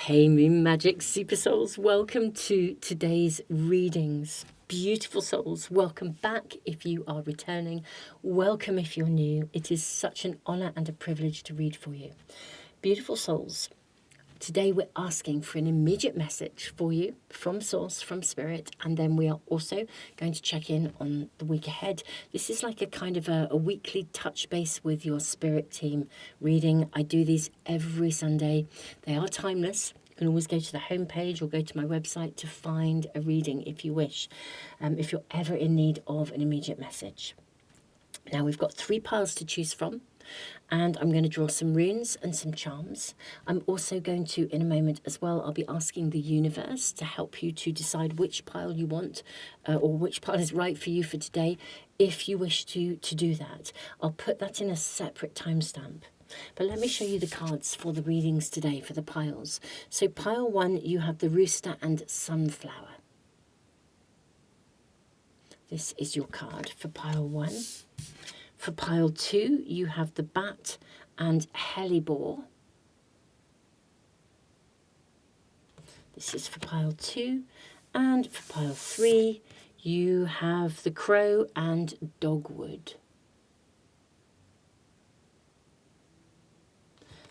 Hey Moon Magic Super Souls, welcome to today's readings. Beautiful souls, welcome back if you are returning. Welcome if you're new. It is such an honor and a privilege to read for you. Beautiful souls, today we're asking for an immediate message for you from Source, from Spirit, and then we are also going to check in on the week ahead. This is like a kind of a weekly touch base with your Spirit team reading. I do these every Sunday. They are timeless. You can always go to the homepage or go to my website to find a reading if you wish, if you're ever in need of an immediate message. Now we've got 3 piles to choose from. And I'm going to draw some runes and some charms. I'm also going to, in a moment as well, I'll be asking the universe to help you to decide which pile you want or which pile is right for you for today. If you wish to do that, I'll put that in a separate timestamp. But let me show you the cards for the readings today, for the piles. So pile 1, you have the rooster and sunflower. This is your card for pile 1. For pile 2, you have the bat and hellebore. This is for pile 2. And for pile 3, you have the crow and dogwood.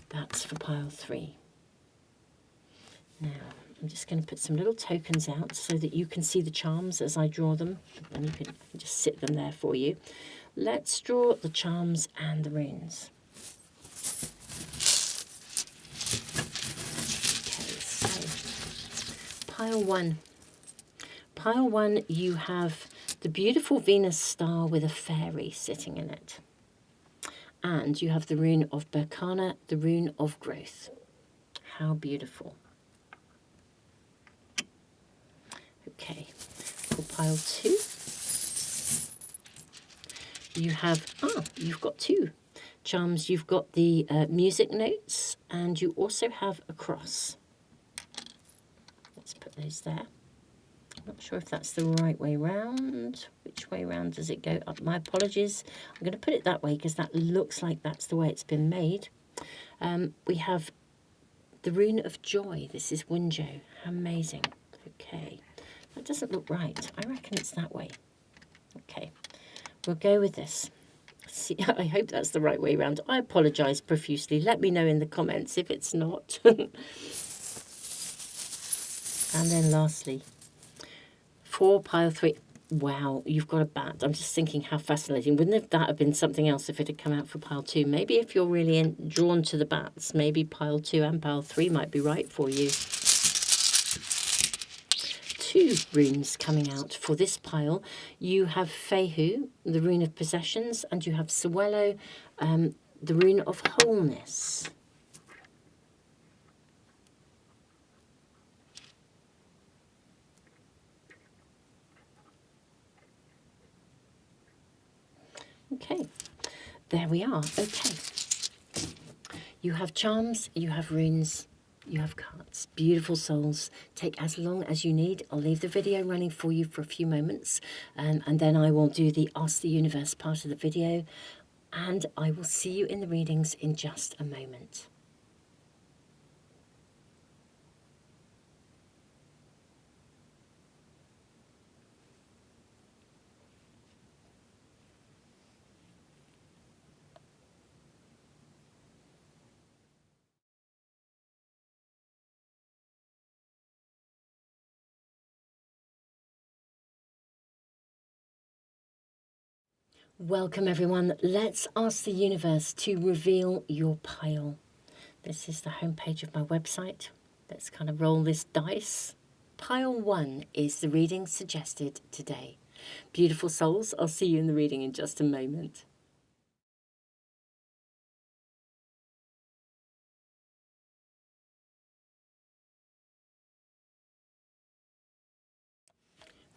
That's for pile 3. Now, I'm just going to put some little tokens out so that you can see the charms as I draw them. And you can just sit them there for you. Let's draw the charms and the runes. Okay, so pile 1. Pile 1, you have the beautiful Venus star with a fairy sitting in it. And you have the rune of Berkana, the rune of growth. How beautiful. Okay, for pile 2. You have, you've got 2 charms. You've got the music notes and you also have a cross. Let's put those there. I'm not sure if that's the right way round. Which way round does it go? My apologies. I'm going to put it that way because that looks like that's the way it's been made. We have the rune of joy. This is Wunjo. How amazing. Okay. That doesn't look right. I reckon it's that way. Okay. We'll go with this. See, I hope that's the right way round. I apologise profusely. Let me know in the comments if it's not. And then lastly, for pile 3. Wow, you've got a bat. I'm just thinking how fascinating. Wouldn't that have been something else if it had come out for pile 2? Maybe if you're really drawn to the bats, maybe pile 2 and pile 3 might be right for you. 2 runes coming out for this pile. You have Fehu, the rune of possessions, and you have Sewello, the rune of wholeness. Okay, there we are. Okay. You have charms, you have runes, you have cards. Beautiful souls. Take as long as you need. I'll leave the video running for you for a few moments and then I will do the Ask the Universe part of the video and I will see you in the readings in just a moment. Welcome everyone. Let's ask the universe to reveal your pile. This is the homepage of my website. Let's kind of roll this dice. Pile 1 is the reading suggested today. Beautiful souls, I'll see you in the reading in just a moment.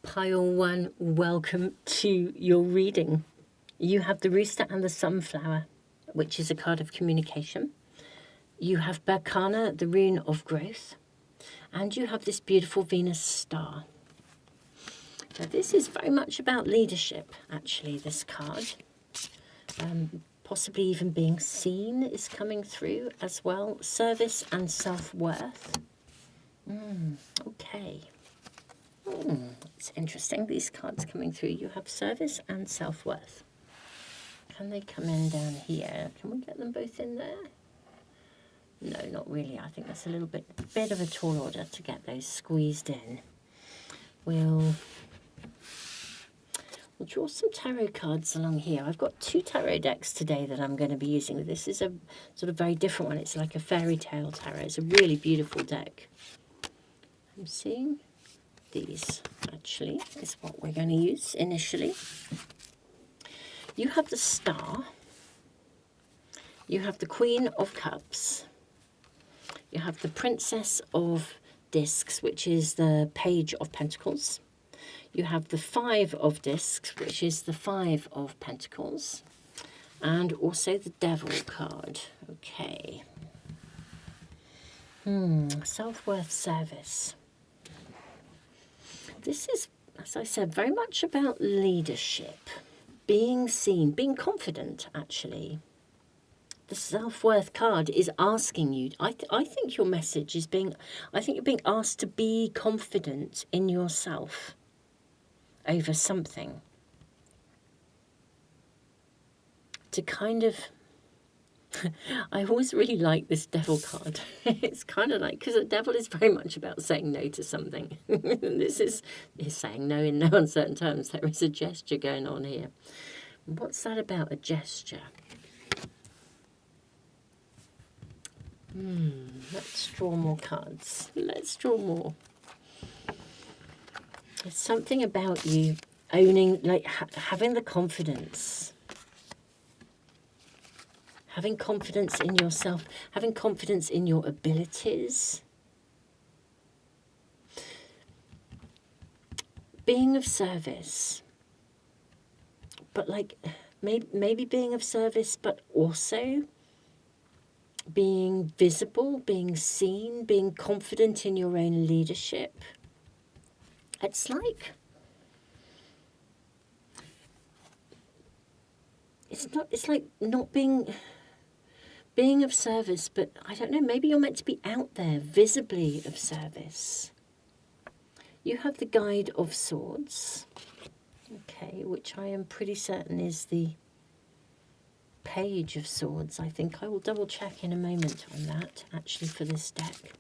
Pile 1, welcome to your reading. You have the rooster and the sunflower, which is a card of communication. You have Berkana, the rune of growth. And you have this beautiful Venus star. Now, this is very much about leadership, actually, this card. Possibly even being seen is coming through as well. Service and self-worth. Okay. It's interesting, these cards coming through. You have service and self-worth. Can they come in down here? Can we get them both in there? No, not really. I think that's a little bit of a tall order to get those squeezed in. We'll draw some tarot cards along here. I've got 2 tarot decks today that I'm going to be using. This is a sort of very different one. It's like a fairy tale tarot. It's a really beautiful deck. I'm seeing these, actually, is what we're going to use initially. You have the Star. You have the Queen of Cups. You have the Princess of Discs, which is the Page of Pentacles. You have the 5 of Discs, which is the 5 of Pentacles. And also the Devil card. Okay. Self-worth, service. This is, as I said, very much about leadership. Being seen, being confident, actually. The self-worth card is asking you, I think your message is I think you're being asked to be confident in yourself over something. To kind of, I always really like this Devil card. It's kind of like, because the Devil is very much about saying no to something. This is saying no in no uncertain terms. There is a gesture going on here. What's that about, a gesture? Let's draw more cards. Let's draw more. There's something about you owning, like having the confidence. Having confidence in yourself. Having confidence in your abilities. Being of service. But like, maybe being of service, but also being visible, being seen, being confident in your own leadership. It's like, it's like not being of service, but I don't know, maybe you're meant to be out there, visibly of service. You have the Guide of Swords, okay, which I am pretty certain is the Page of Swords. I think I will double check in a moment on that, actually, for this deck.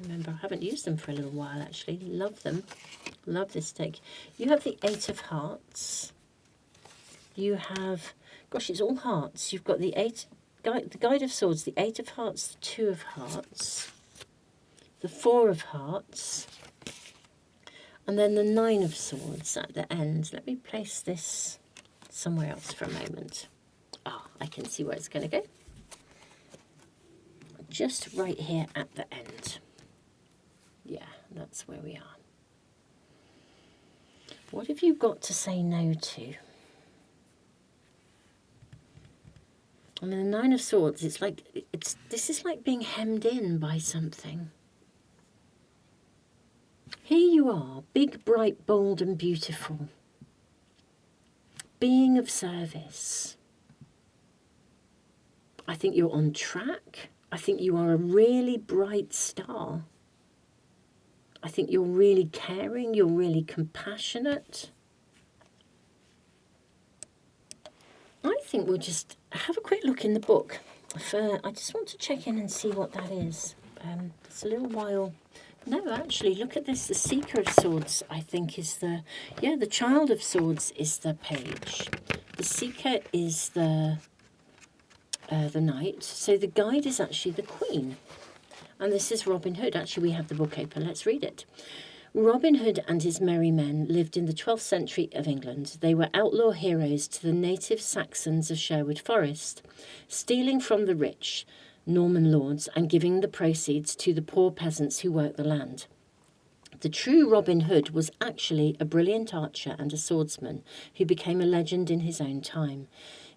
Remember, I haven't used them for a little while, actually. Love them. Love this deck. You have the 8 of Hearts. You have, gosh, it's all hearts. You've got the Guide of Swords, the 8 of Hearts, the 2 of Hearts, the 4 of Hearts, and then the 9 of Swords at the end. Let me place this somewhere else for a moment. I can see where it's going to go. Just right here at the end. Yeah, that's where we are. What have you got to say no to? I mean, the 9 of Swords, it's like, this is like being hemmed in by something. Here you are, big, bright, bold and beautiful. Being of service. I think you're on track. I think you are a really bright star. I think you're really caring. You're really compassionate. I think we'll just have a quick look in the book. I just want to check in and see what that is. It's a little while. No, actually, look at this. The Seeker of Swords, I think, is the Child of Swords is the Page. The Seeker is the Knight. So the Guide is actually the Queen. And this is Robin Hood. Actually, we have the book open. Let's read it. Robin Hood and his merry men lived in the 12th century of England. They were outlaw heroes to the native Saxons of Sherwood Forest, stealing from the rich Norman lords and giving the proceeds to the poor peasants who worked the land. The true Robin Hood was actually a brilliant archer and a swordsman who became a legend in his own time.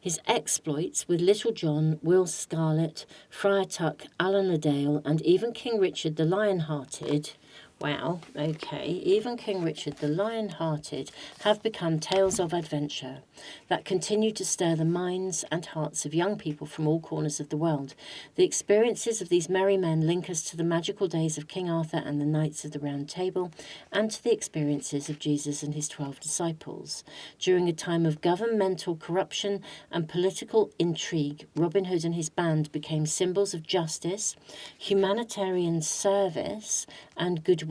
His exploits with Little John, Will Scarlet, Friar Tuck, Alan le Dale, and even King Richard the Lion-Hearted Wow, okay. Even King Richard, the lion-hearted, have become tales of adventure that continue to stir the minds and hearts of young people from all corners of the world. The experiences of these merry men link us to the magical days of King Arthur and the Knights of the Round Table, and to the experiences of Jesus and his 12 disciples. During a time of governmental corruption and political intrigue, Robin Hood and his band became symbols of justice, humanitarian service, and goodwill.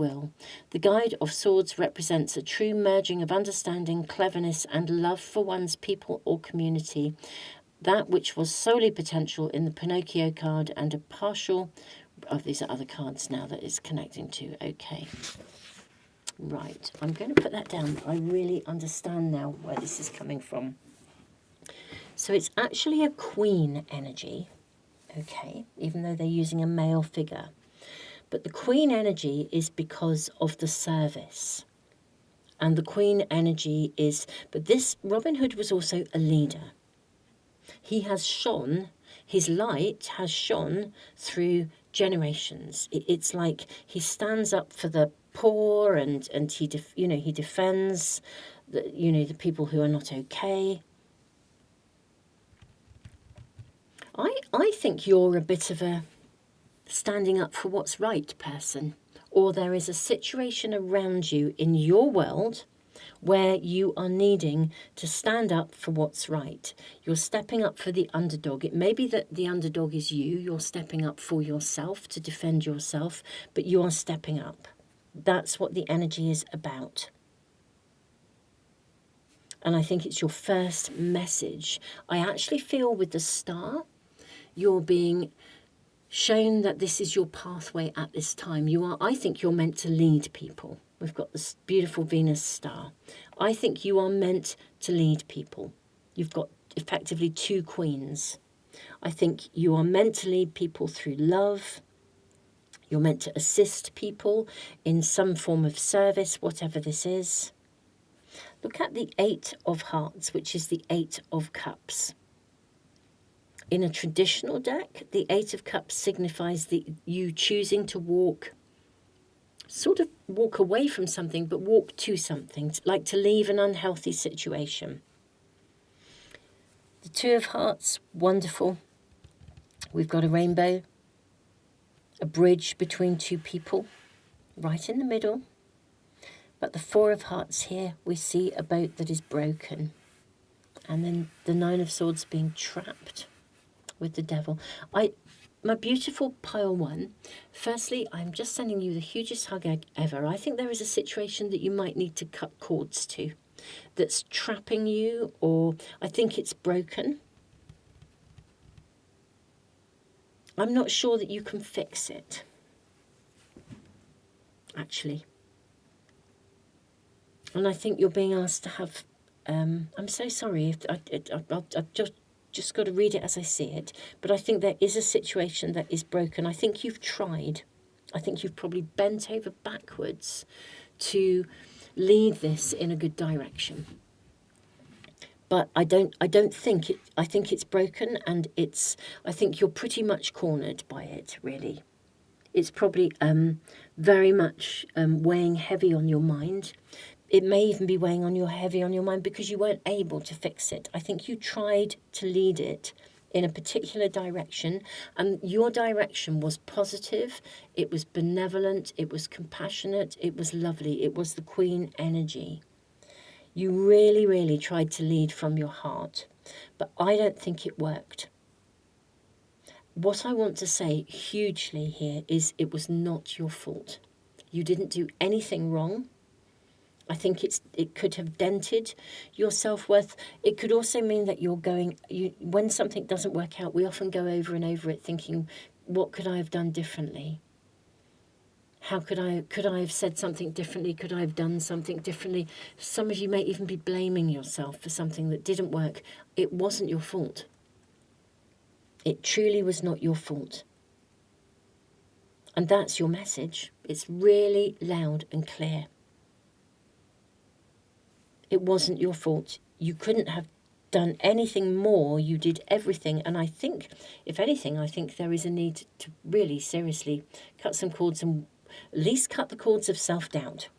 The Guide of Swords represents a true merging of understanding, cleverness, and love for one's people or community, that which was solely potential in the Pinocchio card, and a partial... Oh, these are other cards now that it's connecting to. Okay. Right, I'm going to put that down. I really understand now where this is coming from. So it's actually a queen energy, okay, even though they're using a male figure. But the queen energy is because of the service. And the queen energy is... But this, Robin Hood was also a leader. He has shone, his light has shone through generations. It's like he stands up for the poor, and he defends the people who are not okay. I think you're a bit of a standing up for what's right person, or there is a situation around you in your world where you are needing to stand up for what's right. You're stepping up for the underdog. It may be that the underdog is you. You're stepping up for yourself to defend yourself, but you are stepping up. That's what the energy is about. And I think it's your first message. I actually feel with the star, you're being shown that this is your pathway at this time. I think you're meant to lead people. We've got this beautiful Venus star. I think you are meant to lead people. You've got effectively two queens. I think you are meant to lead people through love. You're meant to assist people in some form of service, whatever this is. Look at the 8 of Hearts, which is the 8 of Cups. In a traditional deck, the 8 of Cups signifies you choosing to walk away from something, but walk to something, like to leave an unhealthy situation. The 2 of Hearts, wonderful. We've got a rainbow, a bridge between two people, right in the middle. But the 4 of Hearts here, we see a boat that is broken. And then the 9 of Swords being trapped with the devil. My beautiful pile 1, firstly, I'm just sending you the hugest hug ever. I think there is a situation that you might need to cut cords to that's trapping you, or I think it's broken. I'm not sure that you can fix it, actually. And I think you're being asked to have... I'm so sorry. I've just got to read it as I see it. But I think there is a situation that is broken. I think you've tried. I think you've probably bent over backwards to lead this in a good direction. But I don't think it... I think it's broken, and I think you're pretty much cornered by it, really. It's probably very much weighing heavy on your mind. It may even be weighing heavy on your mind because you weren't able to fix it. I think you tried to lead it in a particular direction, and your direction was positive, it was benevolent, it was compassionate, it was lovely, it was the Queen energy. You really, really tried to lead from your heart, but I don't think it worked. What I want to say hugely here is it was not your fault. You didn't do anything wrong. I think it could have dented your self-worth. It could also mean that when something doesn't work out, we often go over and over it thinking, what could I have done differently? How could I have said something differently? Could I have done something differently? Some of you may even be blaming yourself for something that didn't work. It wasn't your fault. It truly was not your fault. And that's your message. It's really loud and clear. It wasn't your fault. You couldn't have done anything more. You did everything. And I think, if anything, I think there is a need to really seriously cut some cords and At least cut the cords of self-doubt.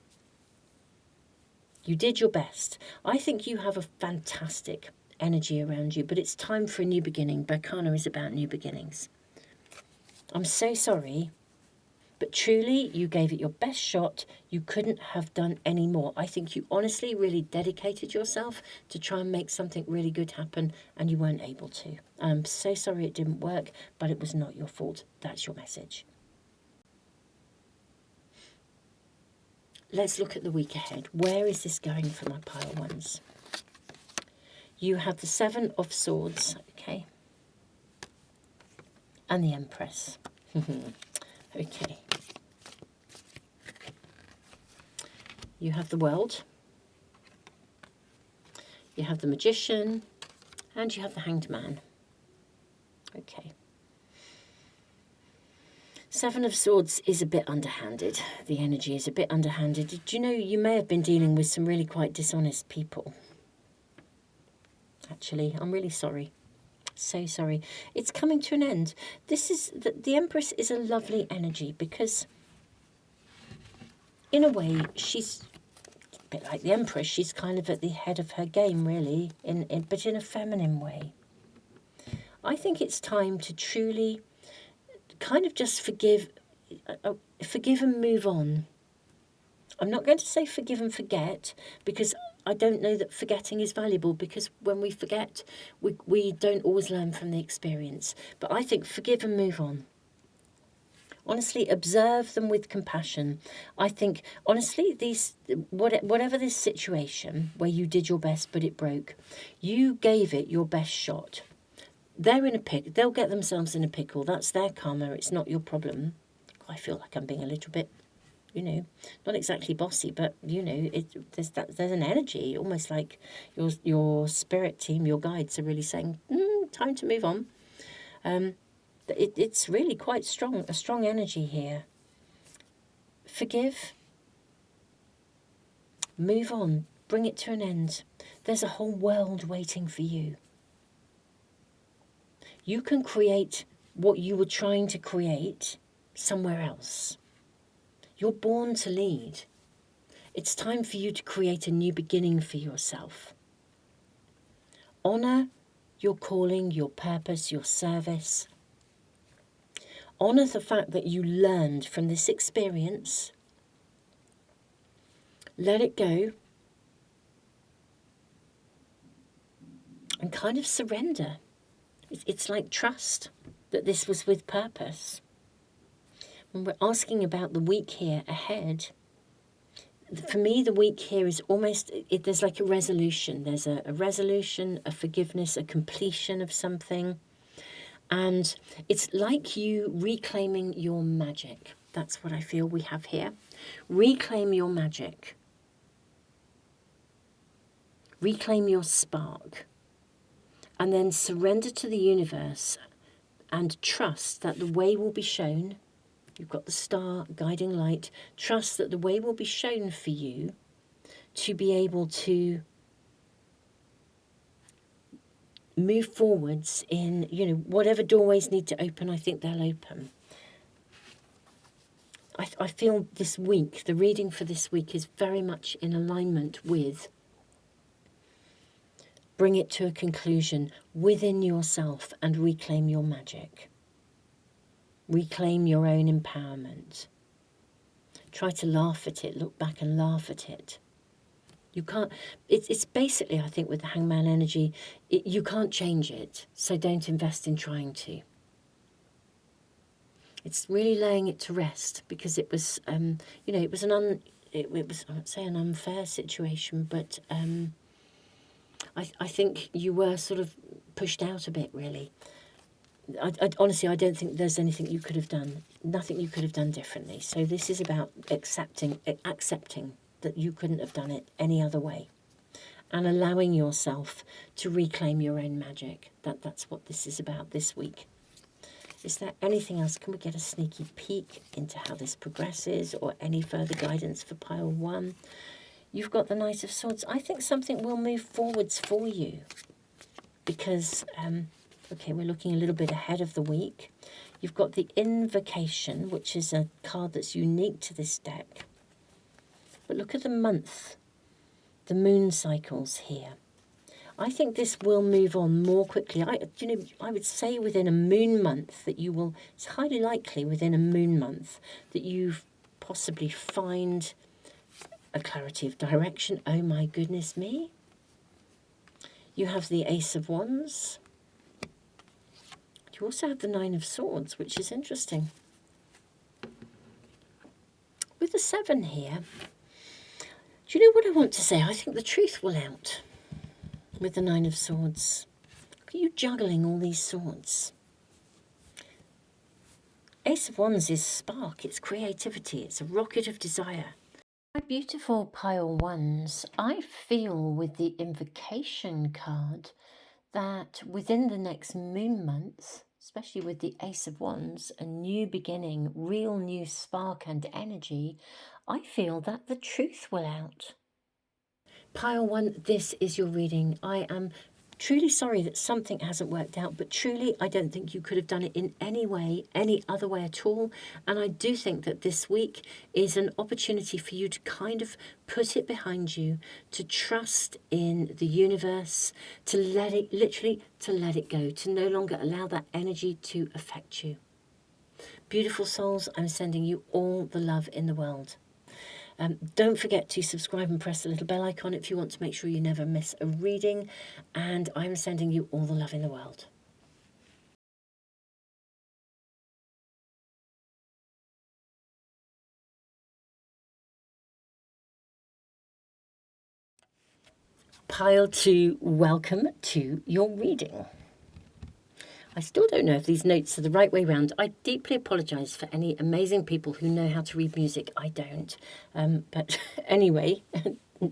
You did your best. I think you have a fantastic energy around you, but it's time for a new beginning. Berkana is about new beginnings. I'm so sorry, but truly you gave it your best shot. You couldn't have done any more. I think you honestly really dedicated yourself to try and make something really good happen, and you weren't able to. I'm so sorry it didn't work, but it was not your fault. That's your message. Let's look at the week ahead. Where is this going for my pile ones? You have the Seven of Swords, okay, and the Empress. Okay. You have the World, you have the Magician, and you have the Hanged Man. Okay. Seven of Swords is a bit underhanded. The energy is a bit underhanded. Do you know, you may have been dealing with some really quite dishonest people. Actually, I'm really sorry. So sorry. It's coming to an end. This is, the Empress is a lovely energy because, in a way, she's a bit like the Empress. She's kind of at the head of her game, really, but in a feminine way. I think it's time to truly kind of just forgive and move on. I'm not going to say forgive and forget, because I don't know that forgetting is valuable, because when we forget, we don't always learn from the experience. But I think forgive and move on. Honestly, observe them with compassion. I think, honestly, whatever this situation where you did your best but it broke, you gave it your best shot. They're in a pickle. They'll get themselves in a pickle. That's their karma. It's not your problem. I feel like I'm being a little bit, not exactly bossy, but, there's an energy, almost like your spirit team, your guides are really saying, time to move on. It's really quite strong, a strong energy here. Forgive. Move on. Bring it to an end. There's a whole world waiting for you. You can create what you were trying to create somewhere else. You're born to lead. It's time for you to create a new beginning for yourself. Honour your calling, your purpose, your service. Honour the fact that you learned from this experience. Let it go. And kind of surrender. It's like trust that this was with purpose. When we're asking about the week here ahead, for me, the week here is almost, there's like a resolution. There's a resolution, a forgiveness, a completion of something. And it's like you reclaiming your magic. That's what I feel we have here. Reclaim your magic. Reclaim your spark. And then surrender to the universe and trust that the way will be shown. You've got the star, guiding light. Trust that the way will be shown for you to be able to move forwards in, whatever doorways need to open, I think they'll open. I feel this week, the reading for this week is very much in alignment with bring it to a conclusion within yourself and reclaim your magic. Reclaim your own empowerment. Try to laugh at it, look back and laugh at it. You can't, it's basically, I think, with the hangman energy, you can't change it, so don't invest in trying to. It's really laying it to rest, because it was, it was I won't say an unfair situation, but I think you were sort of pushed out a bit, really. Honestly, I don't think there's anything you could have done, nothing you could have done differently. So this is about accepting that you couldn't have done it any other way, and allowing yourself to reclaim your own magic. That's what this is about this week. Is there anything else? Can we get a sneaky peek into how this progresses, or any further guidance for pile 1? You've got the Knight of Swords. I think something will move forwards for you, because, okay, we're looking a little bit ahead of the week. You've got the Invocation, which is a card that's unique to this deck. But look at the month, the moon cycles here. I think this will move on more quickly. I would say within a moon month that you will, it's highly likely within a moon month that you possibly find a clarity of direction. Oh my goodness me. You have the Ace of Wands. You also have the Nine of Swords, which is interesting. With the 7 here, do you know what I want to say? I think the truth will out with the Nine of Swords. Look at you juggling all these swords. Ace of Wands is spark, it's creativity, it's a rocket of desire. My beautiful pile ones, I feel with the Invocation card that within the next moon month, especially with the Ace of Wands, a new beginning, real new spark and energy, I feel that the truth will out. Pile 1, this is your reading. I am truly sorry that something hasn't worked out, but truly I don't think you could have done it in any way, any other way at all. And I do think that this week is an opportunity for you to kind of put it behind you, to trust in the universe, to let it, literally to let it go, to no longer allow that energy to affect you. Beautiful souls, I'm sending you all the love in the world. Don't forget to subscribe and press the little bell icon if you want to make sure you never miss a reading. And I'm sending you all the love in the world. Pile 2, welcome to your reading. I still don't know if these notes are the right way round. I deeply apologise for any amazing people who know how to read music. I don't. But anyway,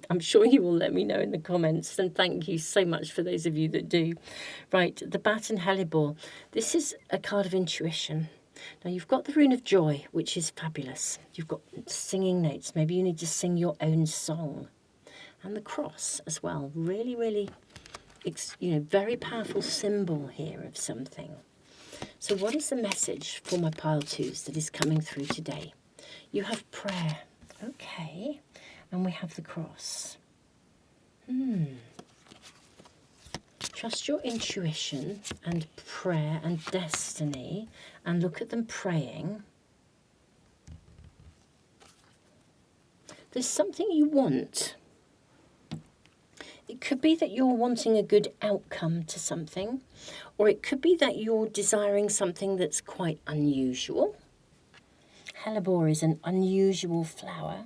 I'm sure you will let me know in the comments. And thank you so much for those of you that do. Right, the Bat and Hellebore. This is a card of intuition. Now, you've got the Rune of Joy, which is fabulous. You've got singing notes. Maybe you need to sing your own song. And the cross as well. Really, really, very powerful symbol here of something. So what is the message for my pile 2s that is coming through today? You have prayer. Okay. And we have the cross. Trust your intuition and prayer and destiny, and look at them praying. There's something you want. It could be that you're wanting a good outcome to something, or it could be that you're desiring something that's quite unusual. Hellebore is an unusual flower.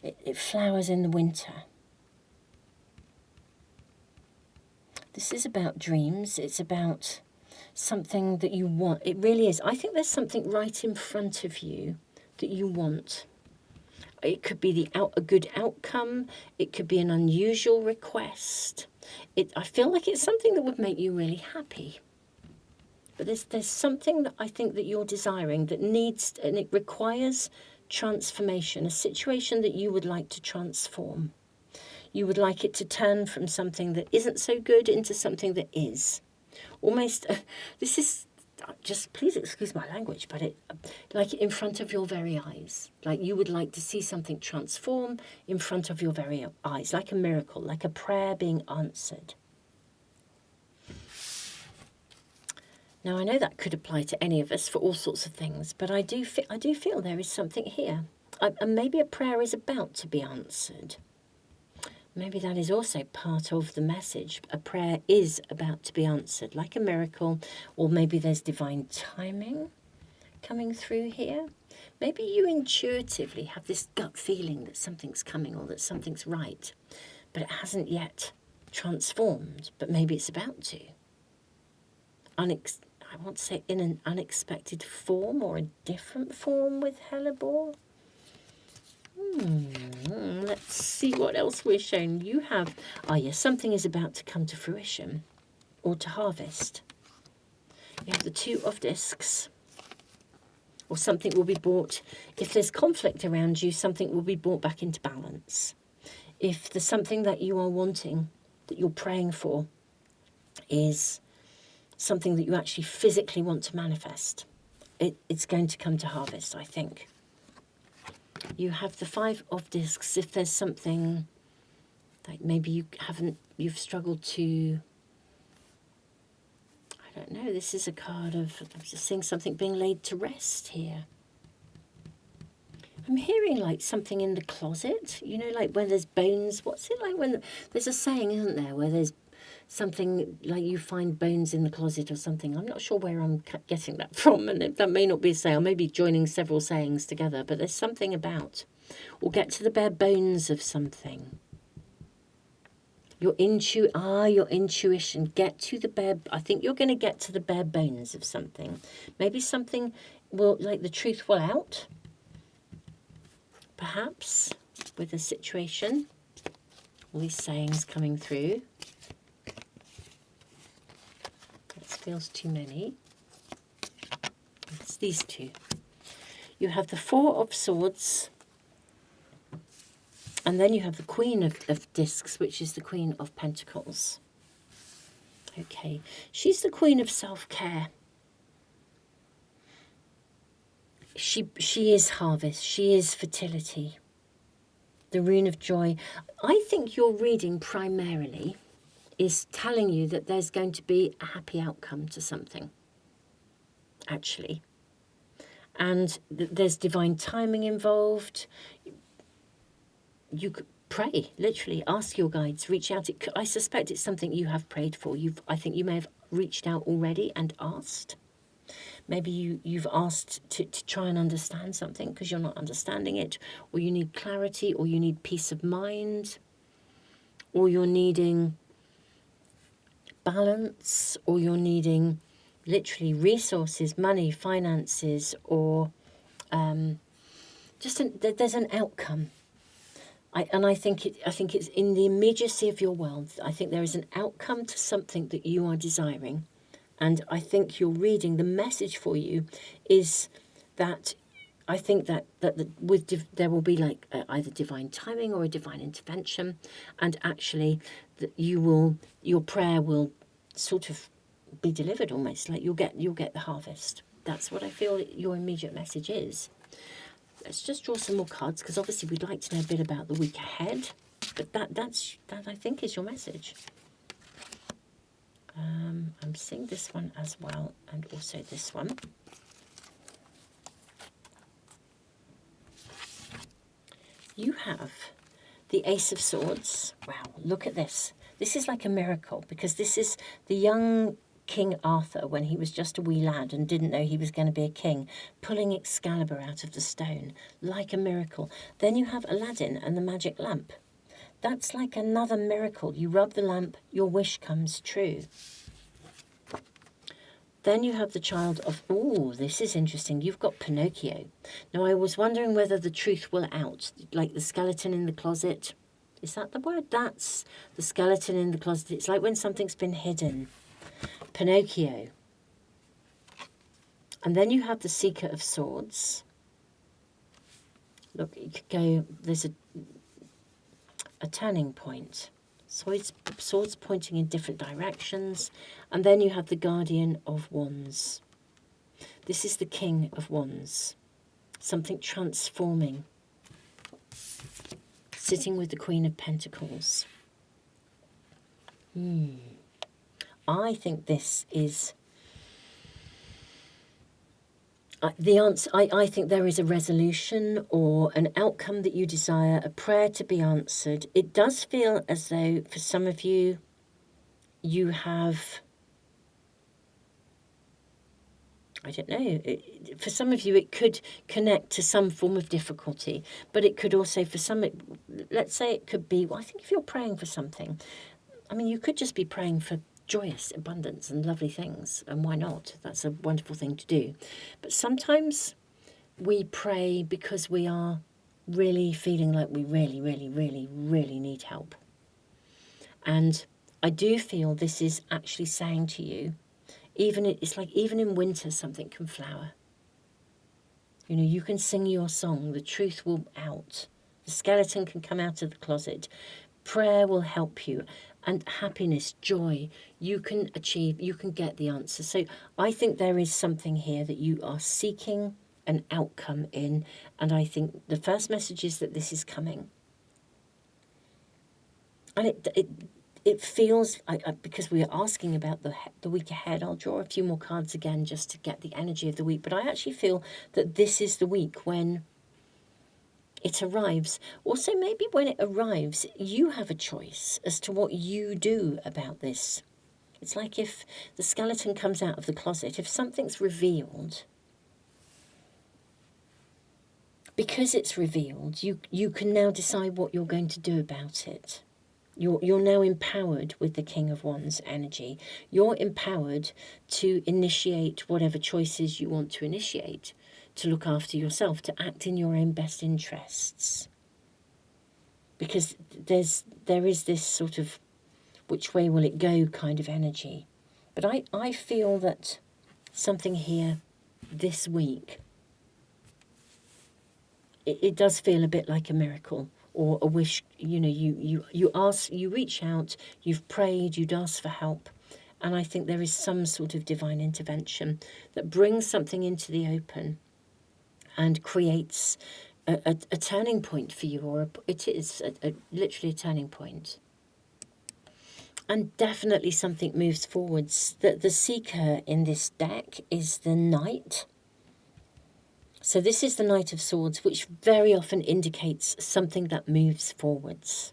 It flowers in the winter. This is about dreams. It's about something that you want. It really is. I think there's something right in front of you that you want. It could be a good outcome. It could be an unusual request. I feel like it's something that would make you really happy. But there's something that I think that you're desiring that needs, and it requires transformation, a situation that you would like to transform. You would like it to turn from something that isn't so good into something that is. Almost, this is, just please excuse my language, but like in front of your very eyes. Like you would like to see something transform in front of your very eyes, like a miracle, like a prayer being answered. Now, I know that could apply to any of us for all sorts of things, but I do feel there is something here. And maybe a prayer is about to be answered. Maybe that is also part of the message. A prayer is about to be answered, like a miracle, or maybe there's divine timing coming through here. Maybe you intuitively have this gut feeling that something's coming or that something's right, but it hasn't yet transformed, but maybe it's about to. I want to say in an unexpected form or a different form with Hellebore. Let's see what else we're shown. You have, yes, something is about to come to fruition or to harvest. You have the Two of Discs, or something will be brought. If there's conflict around you, something will be brought back into balance. If there's something that you are wanting, that you're praying for, is something that you actually physically want to manifest, it's going to come to harvest, I think. You have the Five of Discs. If there's something like maybe you've struggled to, I don't know, this is a card of, I'm just seeing something being laid to rest here. I'm hearing like something in the closet, you know, like when there's bones. What's it like when there's a saying, isn't there, where there's something like you find bones in the closet or something. I'm not sure where I'm getting that from, and that may not be a saying. I may be joining several sayings together, but there's something about, or get to the bare bones of something. Your intuition. Get to the bare. I think you're going to get to the bare bones of something. Maybe something will, like the truth will out. Perhaps with a situation. All these sayings coming through. Feels too many. It's these two. You have the Four of Swords, and then you have the Queen of Discs, which is the Queen of Pentacles. Okay, she's the Queen of self-care. She is harvest. She is fertility. The Rune of Joy. I think your reading primarily is telling you that there's going to be a happy outcome to something, actually. And there's divine timing involved. You could pray, literally, ask your guides, reach out. I suspect it's something you have prayed for. I think you may have reached out already and asked. Maybe you've asked to try and understand something because you're not understanding it, or you need clarity, or you need peace of mind, or you're needing balance, or you're needing literally resources, money, finances, or there's an outcome. I think it's in the immediacy of your world. I think there is an outcome to something that you are desiring, and I think you're reading the message for you is that I think that there will be like either divine timing or a divine intervention, and actually that your prayer will sort of be delivered almost, like you'll get the harvest. That's what I feel your immediate message is. Let's just draw some more cards, because obviously we'd like to know a bit about the week ahead, but that I think is your message. I'm seeing this one as well, and also this one. You have the Ace of Swords. Wow, look at this. This is like a miracle, because this is the young King Arthur when he was just a wee lad and didn't know he was going to be a king, pulling Excalibur out of the stone, like a miracle. Then you have Aladdin and the magic lamp. That's like another miracle. You rub the lamp, your wish comes true. Then you have the child of... Oh, this is interesting. You've got Pinocchio. Now, I was wondering whether the truth will out, like the skeleton in the closet. Is that the word? That's the skeleton in the closet. It's like when something's been hidden. Pinocchio. And then you have the Seeker of Swords. Look, you could go... There's a turning point. Swords pointing in different directions. And then you have the Guardian of Wands. This is the King of Wands. Something transforming. Sitting with the Queen of Pentacles. I think this is... the answer. I think there is a resolution or an outcome that you desire, a prayer to be answered. It does feel as though for some of you, you have... I don't know, for some of you it could connect to some form of difficulty, but it could also, for some, let's say it could be, well, I think if you're praying for something, I mean, you could just be praying for joyous abundance and lovely things, and why not? That's a wonderful thing to do. But sometimes we pray because we are really feeling like we really, really, really, really need help. And I do feel this is actually saying to you, it's like even in winter something can flower. You know, you can sing your song, the truth will out. The skeleton can come out of the closet. Prayer will help you. and happiness, joy, you can achieve, you can get the answer. So I think there is something here that you are seeking an outcome in, and I think the first message is that this is coming. And it feels, because we are asking about the week ahead, I'll draw a few more cards again just to get the energy of the week, but I actually feel that this is the week when it arrives. Also, maybe when it arrives, you have a choice as to what you do about this. It's like if the skeleton comes out of the closet, if something's revealed, because it's revealed, you can now decide what you're going to do about it. You're now empowered with the King of Wands energy. You're empowered to initiate whatever choices you want to initiate, to look after yourself, to act in your own best interests. Because there is this sort of which way will it go kind of energy. But I feel that something here this week, it does feel a bit like a miracle or a wish. You know, you ask, you reach out, you've prayed, you'd ask for help. And I think there is some sort of divine intervention that brings something into the open and creates a turning point for you, or it is literally a turning point. And definitely something moves forwards. The seeker in this deck is the Knight. So this is the Knight of Swords, which very often indicates something that moves forwards.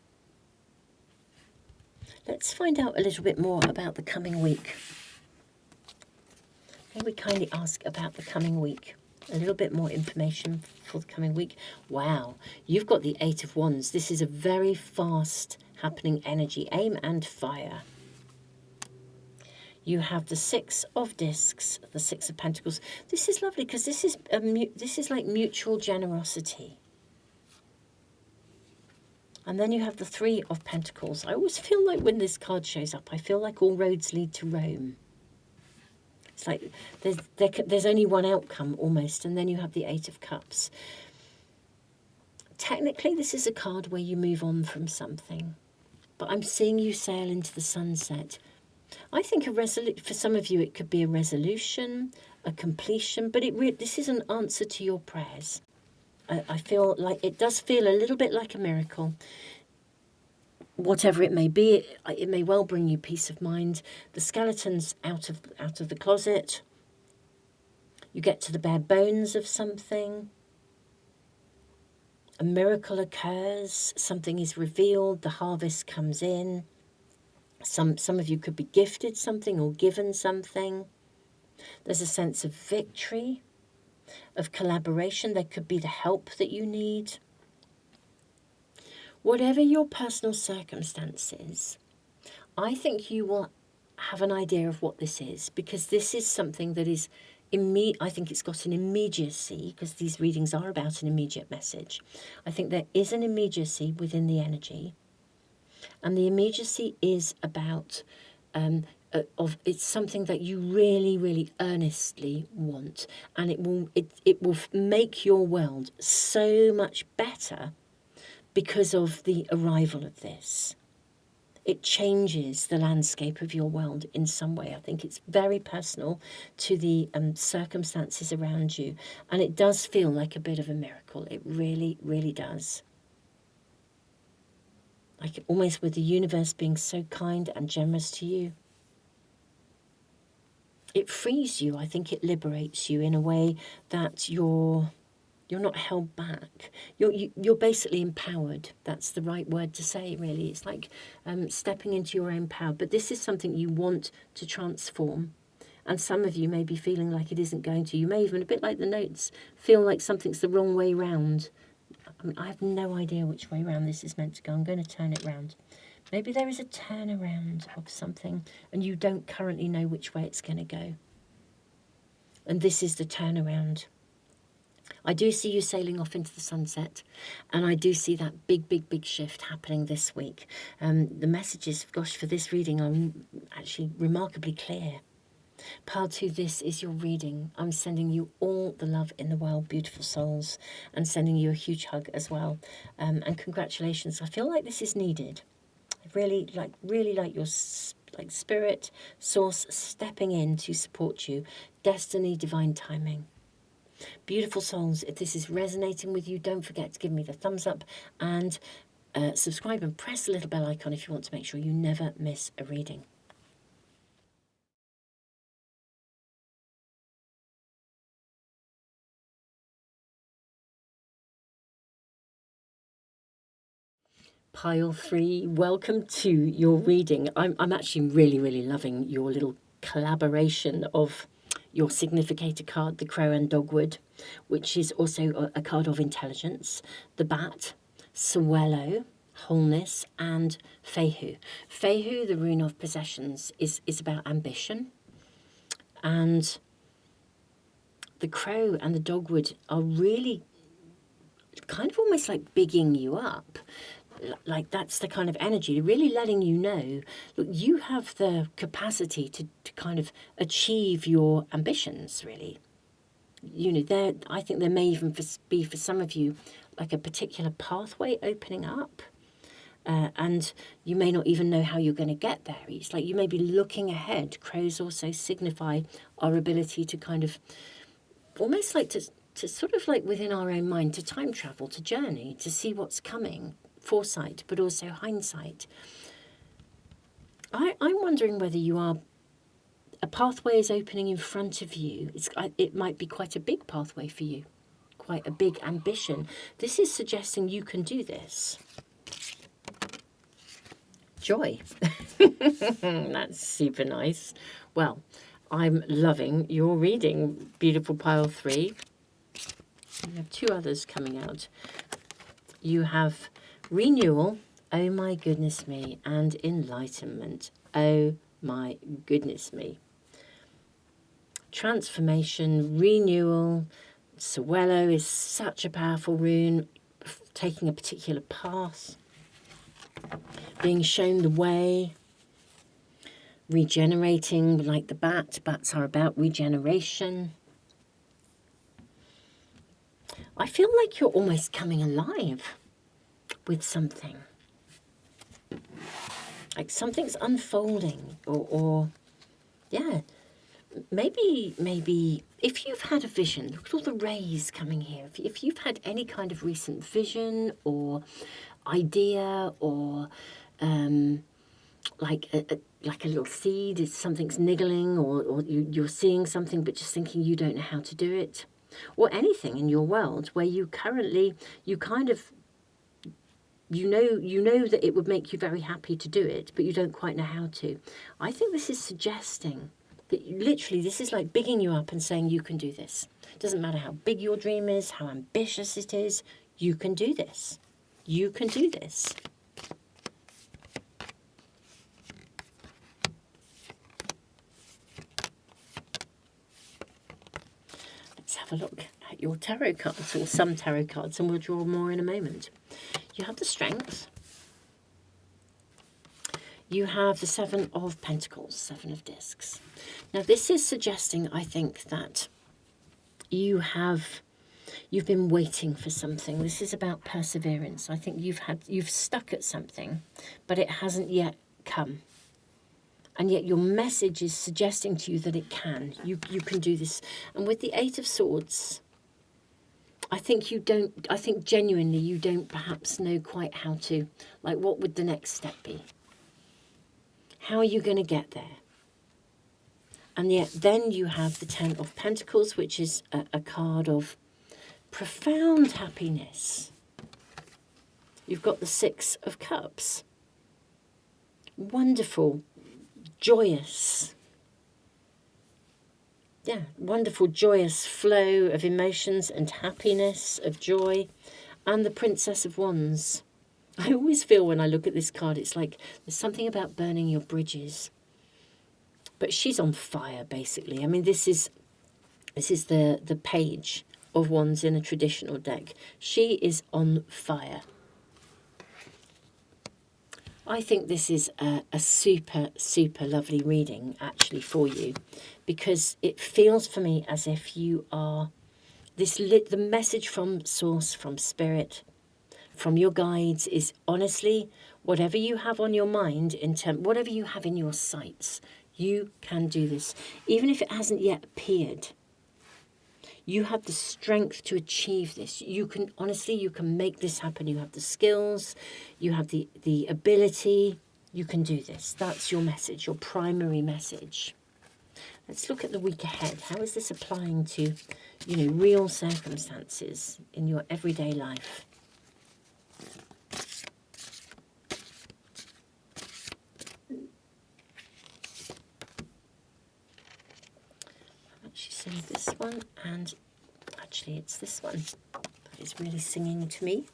Let's find out a little bit more about the coming week. May we kindly ask about the coming week? A little bit more information for the coming week. Wow, you've got the Eight of Wands. This is a very fast happening energy. Aim and fire. You have the Six of Discs, the Six of Pentacles. This is lovely because this is like mutual generosity. And then you have the Three of Pentacles. I always feel like when this card shows up, I feel like all roads lead to Rome. It's like there's only one outcome almost, and then you have the Eight of Cups. Technically, this is a card where you move on from something, but I'm seeing you sail into the sunset. I think for some of you, it could be a resolution, a completion, but this is an answer to your prayers. I feel like it does feel a little bit like a miracle. Whatever it may be, it may well bring you peace of mind. The skeleton's out of the closet. You get to the bare bones of something. A miracle occurs. Something is revealed. The harvest comes in. Some of you could be gifted something or given something. There's a sense of victory, of collaboration. There could be the help that you need. Whatever your personal circumstances, I think you will have an idea of what this is, because this is something that is I think it's got an immediacy, because these readings are about an immediate message. I think there is an immediacy within the energy, and the immediacy is about it's something that you really, really earnestly want, and it will make your world so much better because of the arrival of this. It changes the landscape of your world in some way. I think it's very personal to the circumstances around you, and it does feel like a bit of a miracle. It really, really does. Like almost with the universe being so kind and generous to you. It frees you. I think it liberates you in a way that you're not held back. You're basically empowered. That's the right word to say, really. It's like stepping into your own power. But this is something you want to transform. And some of you may be feeling like it isn't going to. You may even, a bit like the notes, feel like something's the wrong way round. I mean, I have no idea which way round this is meant to go. I'm going to turn it round. Maybe there is a turnaround of something and you don't currently know which way it's going to go. And this is the turnaround. I do see you sailing off into the sunset, and I do see that big, big, big shift happening this week. The messages, gosh, for this reading are actually remarkably clear. Pile 2, this is your reading. I'm sending you all the love in the world, beautiful souls, and sending you a huge hug as well. And congratulations. I feel like this is needed. Really like your like spirit, source stepping in to support you. Destiny, divine timing. Beautiful souls, if this is resonating with you, don't forget to give me the thumbs up and subscribe and press the little bell icon if you want to make sure you never miss a reading. Pile 3, welcome to your reading. I'm actually really loving your little collaboration of your significator card, the Crow and Dogwood, which is also a card of intelligence, the Bat, Swallow, Wholeness, and Fehu. Fehu, the rune of possessions, is about ambition. And the Crow and the Dogwood are really kind of almost like bigging you up. Like that's the kind of energy, really letting you know, look, you have the capacity to kind of achieve your ambitions, really. You know, I think there may even be for some of you like a particular pathway opening up. And you may not even know how you're going to get there. It's like you may be looking ahead. Crows also signify our ability to kind of almost like to sort of like within our own mind, to time travel, to journey, to see what's coming. Foresight, but also hindsight. I'm wondering whether you are, a pathway is opening in front of you. It might be quite a big pathway for you, quite a big ambition. This is suggesting you can do this. Joy. That's super nice. Well, I'm loving your reading, beautiful pile 3. You have 2 others coming out. You have renewal, oh my goodness me, and enlightenment, oh my goodness me. Transformation, renewal, Swallow is such a powerful rune, taking a particular path, being shown the way, regenerating like the bat. Bats are about regeneration. I feel like you're almost coming alive with something, like something's unfolding, or yeah, maybe if you've had a vision, look at all the rays coming here. If you've had any kind of recent vision or idea, or like a little seed, something's niggling, or you're seeing something but just thinking you don't know how to do it, or anything in your world where you currently, you kind of, you know that it would make you very happy to do it, but you don't quite know how to. I think this is suggesting that literally this is like bigging you up and saying you can do this. It doesn't matter how big your dream is, how ambitious it is, you can do this. You can do this. Let's have a look at your tarot cards, or some tarot cards, and we'll draw more in a moment. You have the Strength. You have the 7 of Pentacles, 7 of Discs. Now this is suggesting, I think, that you've been waiting for something. This is about perseverance. I think you've stuck at something, but it hasn't yet come. And yet your message is suggesting to you that it can. You can do this. And with the 8 of Swords, I think genuinely you don't perhaps know quite how to, like, what would the next step be? How are you going to get there? And yet then you have the 10 of Pentacles, which is a card of profound happiness. You've got the 6 of Cups. Wonderful, joyous. Yeah, wonderful, joyous flow of emotions and happiness, of joy. And the Princess of Wands. I always feel when I look at this card, it's like there's something about burning your bridges. But she's on fire, basically. I mean, this is the Page of Wands in a traditional deck. She is on fire. I think this is a super, super lovely reading, actually, for you, because it feels for me as if you are the message from Source, from Spirit, from your guides is honestly Whatever you have on your mind, whatever you have in your sights, you can do this. Even if it hasn't yet appeared, you have the strength to achieve this. You can, honestly, you can make this happen. You have the skills, you have the ability, you can do this. That's your message, your primary message. Let's look at the week ahead. How is this applying to, real circumstances in your everyday life? I've actually seen this one, and actually it's this one that is really singing to me.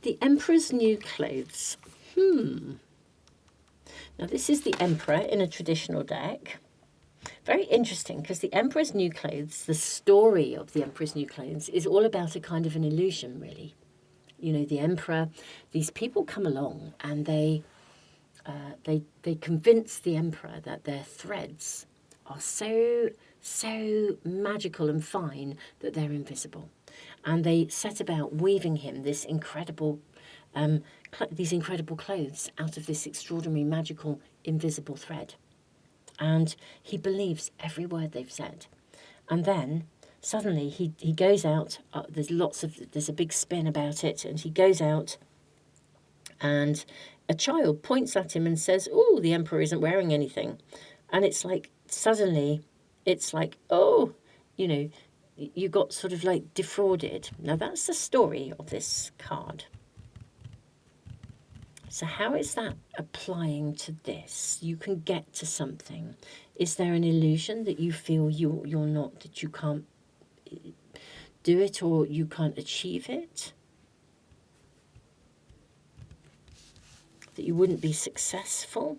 The Emperor's New Clothes. Now this is the Emperor in a traditional deck. Very interesting, because the Emperor's New Clothes, the story of the Emperor's New Clothes, is all about a kind of an illusion, really. The Emperor, these people come along and they convince the Emperor that their threads are so magical and fine that they're invisible. And they set about weaving him these incredible clothes out of this extraordinary, magical, invisible thread. And he believes every word they've said. And then suddenly he goes out, there's a big spin about it, and he goes out and a child points at him and says, "Oh, the Emperor isn't wearing anything." And it's like, suddenly, it's like, oh, you got sort of like defrauded. Now that's the story of this card. So how is that applying to this? You can get to something. Is there an illusion that you feel you're not, that you can't do it or you can't achieve it? That you wouldn't be successful?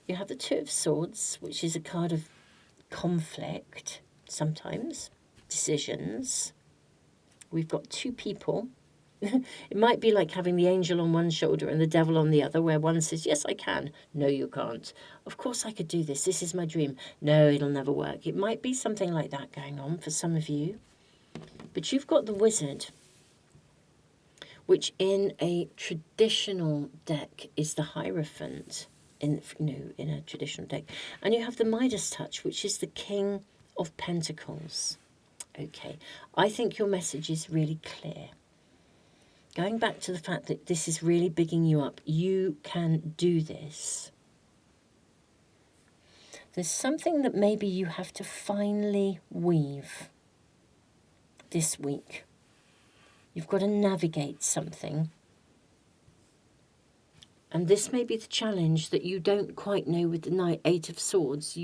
You have the Two of Swords, which is a card of conflict, sometimes, decisions. We've got two people. It might be like having the angel on one shoulder and the devil on the other, where one says, "Yes, I can." "No, you can't." "Of course I could do this. This is my dream." "No, it'll never work." It might be something like that going on for some of you. But you've got the Wizard, which in a traditional deck is the Hierophant, in a traditional deck. And you have the Midas touch, which is the King of Pentacles. Okay, I think your message is really clear. Going back to the fact that this is really bigging you up, you can do this. There's something that maybe you have to finally weave this week. You've got to navigate something. And this may be the challenge that you don't quite know with the Eight of Swords.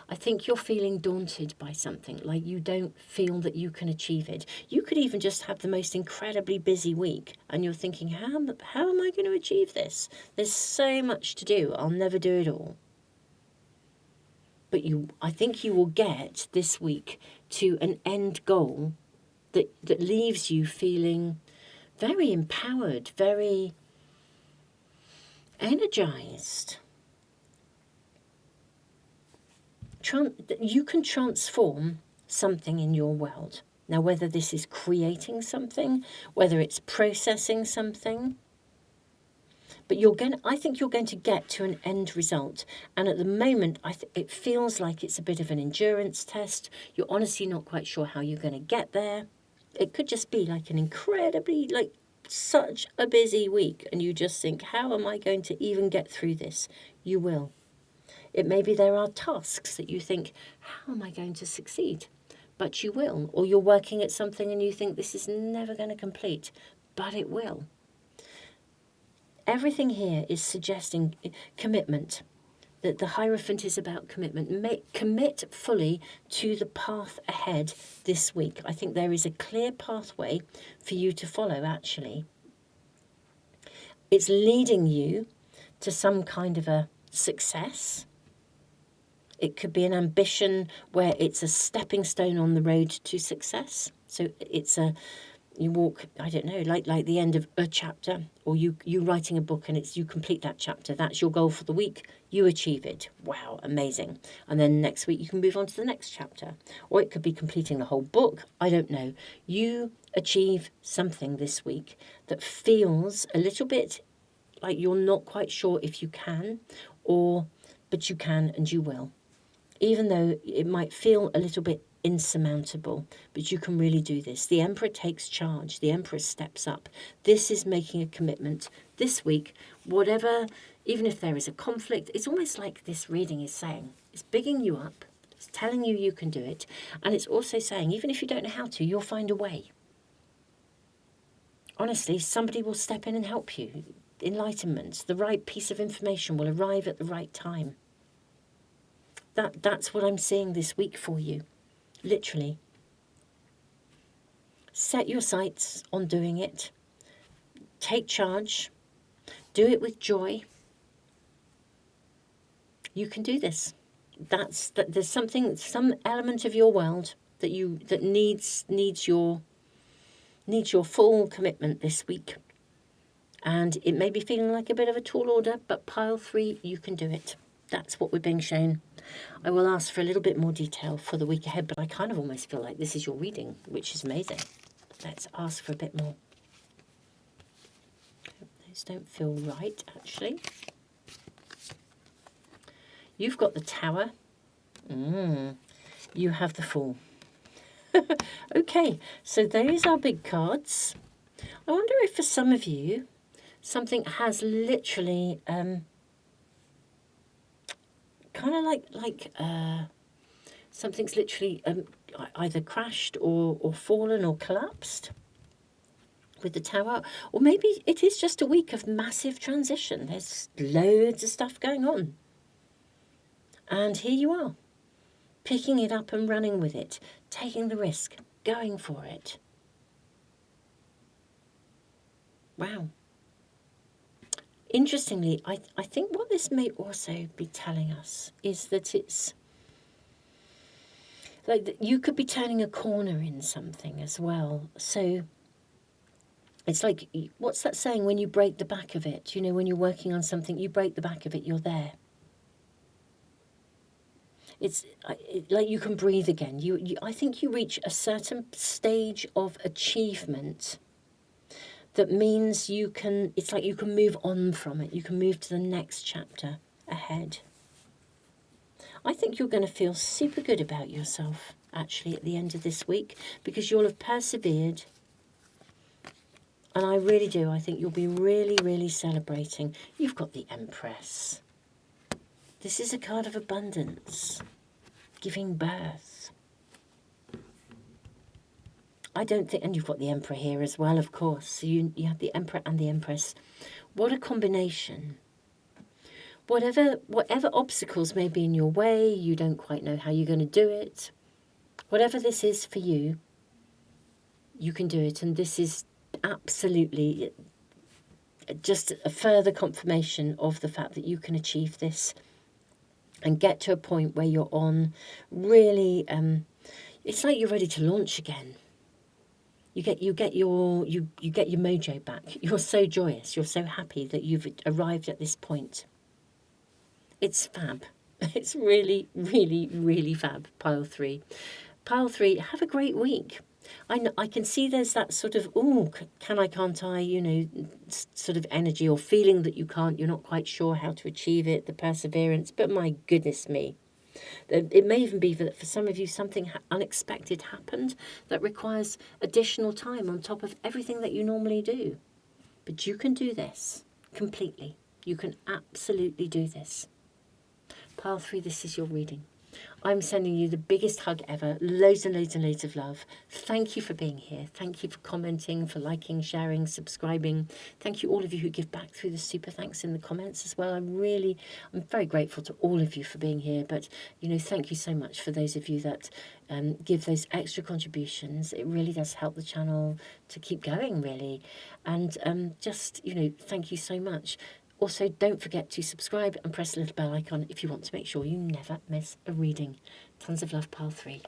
I think you're feeling daunted by something, like you don't feel that you can achieve it. You could even just have the most incredibly busy week and you're thinking, how am I going to achieve this? There's so much to do. I'll never do it all. But I think you will get this week to an end goal that leaves you feeling very empowered, very energized. You can transform something in your world. Now, whether this is creating something, whether it's processing something, but I think you're going to get to an end result. And at the moment, it feels like it's a bit of an endurance test. You're honestly not quite sure how you're going to get there. It could just be like an incredibly, such a busy week, and you just think, how am I going to even get through this? You will. It may be there are tasks that you think, how am I going to succeed? But you will. Or you're working at something and you think this is never going to complete, but it will. Everything here is suggesting commitment, that the Hierophant is about commitment. Commit fully to the path ahead this week. I think there is a clear pathway for you to follow, actually. It's leading you to some kind of a success. It could be an ambition where it's a stepping stone on the road to success. So it's You walk, I don't know, like the end of a chapter, or you writing a book and it's you complete that chapter. That's your goal for the week. You achieve it. Wow, amazing. And then next week you can move on to the next chapter. Or it could be completing the whole book. I don't know. You achieve something this week that feels a little bit like you're not quite sure if you can, but you can and you will. Even though it might feel a little bit insurmountable, but you can really do this. The Emperor takes charge. The Emperor steps up. This is making a commitment this week, whatever, even if there is a conflict. It's almost like this reading is saying, it's bigging you up, it's telling you you can do it, and it's also saying, even if you don't know how to, you'll find a way. Honestly, somebody will step in and help you. Enlightenment, the right piece of information will arrive at the right time. That's what I'm seeing this week for you. Literally. Set your sights on doing it. Take charge. Do it with joy. You can do this. There's some element of your world that needs your full commitment this week. And it may be feeling like a bit of a tall order, but pile 3, you can do it. That's what we're being shown. I will ask for a little bit more detail for the week ahead, but I kind of almost feel like this is your reading, which is amazing. Let's ask for a bit more. Those don't feel right, actually. You've got the Tower. You have the Fool. Okay, so those are big cards. I wonder if for some of you, something has literally... kind of like something's literally either crashed or fallen or collapsed with the Tower. Or maybe it is just a week of massive transition. There's loads of stuff going on. And here you are, picking it up and running with it, taking the risk, going for it. Wow. Interestingly, I think what this may also be telling us is that it's like that you could be turning a corner in something as well. So it's like, what's that saying? When you break the back of it, when you're working on something, you break the back of it, you're there. It's like you can breathe again. I think you reach a certain stage of achievement that means it's like you can move on from it. You can move to the next chapter ahead. I think you're going to feel super good about yourself, actually, at the end of this week, because you'll have persevered. And I really do. I think you'll be really, really celebrating. You've got the Empress. This is a card of abundance, giving birth. I don't think, and you've got the Emperor here as well, of course. So you have the Emperor and the Empress. What a combination. Whatever obstacles may be in your way, you don't quite know how you're going to do it. Whatever this is for you, you can do it. And this is absolutely just a further confirmation of the fact that you can achieve this and get to a point where you're on really, it's like you're ready to launch again. You get your mojo back. You're so joyous. You're so happy that you've arrived at this point. It's fab. It's really, really, really fab. Pile 3. Pile 3, have a great week. I can see there's that sort of, can I, can't I, sort of energy or feeling that you can't, you're not quite sure how to achieve it, the perseverance. But my goodness me. It may even be that for some of you something unexpected happened that requires additional time on top of everything that you normally do. But you can do this completely. You can absolutely do this. Pile 3, this is your reading. I'm sending you the biggest hug ever. Loads and loads and loads of love. Thank you for being here. Thank you for commenting, for liking, sharing, subscribing. Thank you all of you who give back through the super thanks in the comments as well. I'm very grateful to all of you for being here. But, thank you so much for those of you that give those extra contributions. It really does help the channel to keep going, really. And thank you so much. Also, don't forget to subscribe and press the little bell icon if you want to make sure you never miss a reading. Tons of love, Pile 3.